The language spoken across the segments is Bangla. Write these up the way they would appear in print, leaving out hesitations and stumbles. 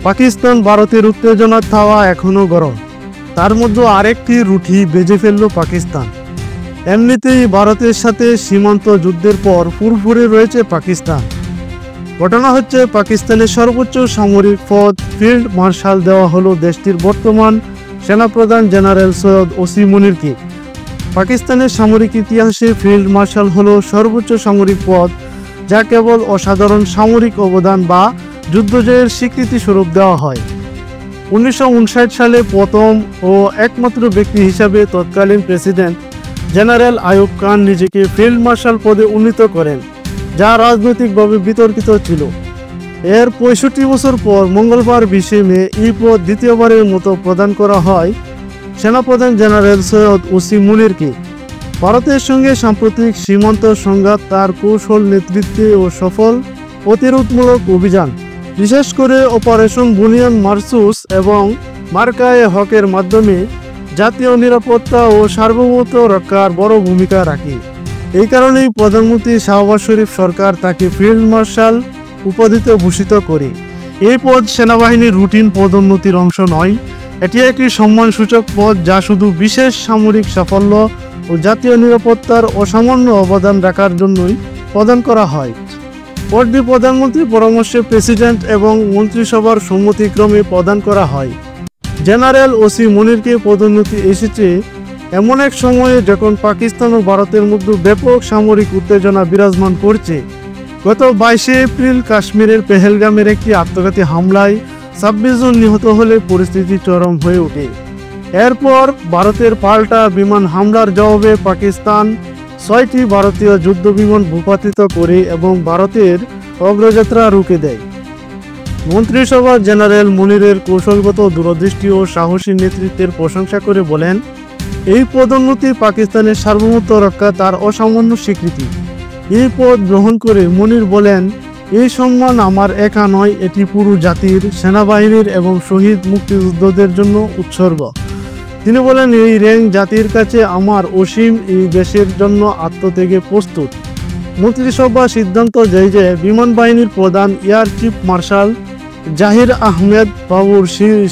পাকিস্তান ভারতের উত্তেজনার থাওয়া এখনও গরম। তার মধ্যে আরেকটি রুটি বেজে ফেলল পাকিস্তান। এমনিতেই ভারতের সাথে সীমান্ত যুদ্ধের পর ফুরফুরে রয়েছে পাকিস্তান। ঘটনা হচ্ছে, পাকিস্তানের সর্বোচ্চ সামরিক পদ ফিল্ড মার্শাল দেওয়া হলো দেশটির বর্তমান সেনাপ্রধান জেনারেল সৈয়দ ওসি মুনিরকে। পাকিস্তানের সামরিক ইতিহাসে ফিল্ড মার্শাল হলো সর্বোচ্চ সামরিক পদ, যা কেবল অসাধারণ সামরিক অবদান বা যুদ্ধজয়ের স্বীকৃতি স্বরূপ দেওয়া হয়। 1959 সালে প্রথম ও একমাত্র ব্যক্তি হিসাবে তৎকালীন প্রেসিডেন্ট জেনারেল আইয়ুব খান নিজেকে ফিল্ড মার্শাল পদে উন্নীত করেন, যা রাজনৈতিকভাবে বিতর্কিত ছিল। এর 65 বছর পর মঙ্গলবার 20 মে এই পদ দ্বিতীয়বারের মতো প্রদান করা হয় সেনাপ্রধান জেনারেল সৈয়দ ওসি মুনিরকে। ভারতের সঙ্গে সাম্প্রতিক সীমান্ত সংঘাত, তার কৌশল নেতৃত্বে ও সফল প্রতিরোধমূলক অভিযান, বিশেষ করে অপারেশন বুনিয়ান মারসুস এবং মার্কায়ে হকের মাধ্যমে জাতীয় নিরাপত্তা ও সার্বভৌমত্ব রক্ষার বড় ভূমিকা রাখে। এই কারণেই প্রধানমন্ত্রী শাহবাজ শরীফ সরকার তাকে ফিল্ড মার্শাল উপাধিতে ভূষিত করে। এই পদ সেনাবাহিনীর রুটিন পদোন্নতির অংশ নয়, এটি একটি সম্মানসূচক পদ যা শুধু বিশেষ সামরিক সাফল্য ও জাতীয় নিরাপত্তার অসামান্য অবদান রাখার জন্যই প্রদান করা হয়। পদটি প্রধানমন্ত্রীর পরামর্শে প্রেসিডেন্ট এবং মন্ত্রিসভার সম্মতিক্রমে প্রদান করা হয়। জেনারেল ওসি মুনিরকে পদোন্নতি এসেছে এমন এক সময়ে যখন পাকিস্তান ও ভারতের মধ্যে ব্যাপক সামরিক উত্তেজনা বিরাজমান করছে। গত 22 এপ্রিল কাশ্মীরের পেহেলগামের একটি আত্মঘাতী হামলায় 26 জন নিহত হলে পরিস্থিতি চরম হয়ে ওঠে। এরপর ভারতের পাল্টা বিমান হামলার জবাবে পাকিস্তান 6টি ভারতীয় যুদ্ধ বিমান ভূপাতিত করে এবং ভারতের অগ্রযাত্রা রুখে দেয়। মন্ত্রিসভা জেনারেল মুনিরের কৌশলগত দূরদৃষ্টি ও সাহসী নেতৃত্বের প্রশংসা করে বলেন, এই পদোন্নতি পাকিস্তানের সার্বভৌমত্ব রক্ষা তার অসামান্য স্বীকৃতি। এই পদ গ্রহণ করে মুনির বলেন, এই সম্মান আমার একা নয়, এটি পুরো জাতির, সেনাবাহিনীর এবং শহীদ মুক্তিযোদ্ধাদের জন্য উৎসর্গ। তিনি বলেন, এই র্যাঙ্ক জাতির কাছে আমার অসীম, এই দেশের জন্য আত্মত্যাগে প্রস্তুত। মন্ত্রিসভা সিদ্ধান্ত দেয় যে বিমান বাহিনীর প্রধান এয়ার চিফ মার্শাল জাহির আহমেদ বাবুর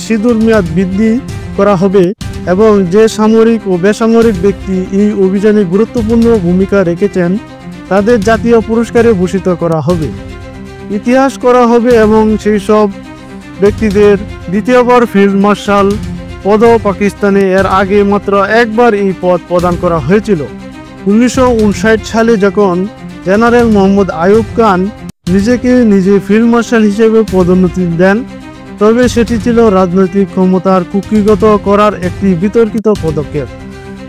সিঁদুর মেয়াদ বৃদ্ধি করা হবে এবং যে সামরিক ও বেসামরিক ব্যক্তি এই অভিযানে গুরুত্বপূর্ণ ভূমিকা রেখেছেন তাদের জাতীয় পুরস্কারে ভূষিত করা হবে, ইতিহাস করা হবে এবং সেই সব ব্যক্তিদের দ্বিতীয়বার ফিল্ড মার্শাল পদ। পাকিস্তানে এর আগে মাত্র একবার এই পদ প্রদান করা হয়েছিল। 1959 সালে যখন জেনারেল মোহাম্মদ আইয়ুব খান নিজেকে নিজে ফিল্ড মার্শাল হিসেবে পদোন্নতি দেন, তবে সেটি ছিল রাজনৈতিক ক্ষমতার কুক্ষিগত করার একটি বিতর্কিত পদক্ষেপ।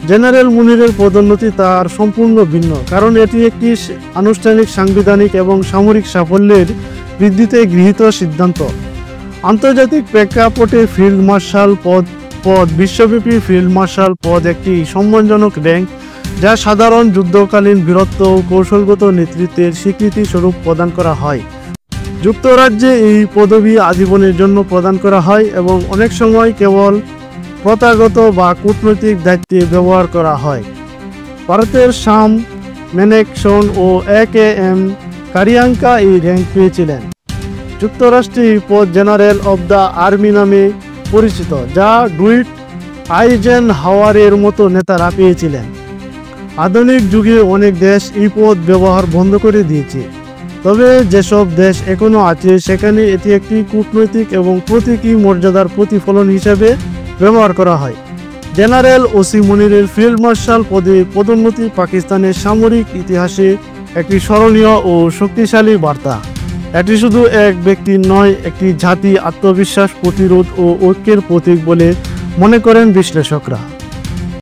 জেনারেল মুনিরের পদোন্নতি তার সম্পূর্ণ ভিন্ন, কারণ এটি একটি আনুষ্ঠানিক, সাংবিধানিক এবং সামরিক সাফল্যের ভিত্তিতে গৃহীত সিদ্ধান্ত। আন্তর্জাতিক প্রেক্ষাপটে ফিল্ড মার্শাল পদ বিশ্বব্যাপী ফিল্ড মার্শাল পদ একটি সম্মানজনক র্যাঙ্ক, যা সাধারণ যুদ্ধকালীন বীরত্ব ও কৌশলগত নেতৃত্বের স্বীকৃতি স্বরূপ প্রদান করা হয়। যুক্তরাজ্যে এই পদবি আজীবনের জন্য প্রদান করা হয় এবং অনেক সময় কেবল প্রথাগত বা কূটনৈতিক দায়িত্বে ব্যবহার করা হয়। ভারতের শাম মেনেকশন ও AKM কারিয়াঙ্কা এই র্যাঙ্ক পেয়েছিলেন। যুক্তরাষ্ট্রে এই পদ জেনারেল অব দ্য আর্মি নামে পরিচিত, যা ডুইট আইজেনহাওয়ারের মতো নেতারা পেয়েছিলেন। আধুনিক যুগে অনেক দেশ এই পদ ব্যবহার বন্ধ করে দিয়েছে, তবে যেসব দেশ এখনও আছে সেখানে এটি একটি কূটনৈতিক এবং প্রতীকী মর্যাদার প্রতিফলন হিসেবে ব্যবহার করা হয়। জেনারেল ওসি মুনিরের ফিল্ড মার্শাল পদে পদোন্নতি পাকিস্তানের সামরিক ইতিহাসে একটি স্মরণীয় ও শক্তিশালী বার্তা। এটি শুধু এক ব্যক্তির নয়, একটি জাতি, আত্মবিশ্বাস, প্রতিরোধ ও ঐক্যের প্রতীক বলে মনে করেন বিশ্লেষকরা।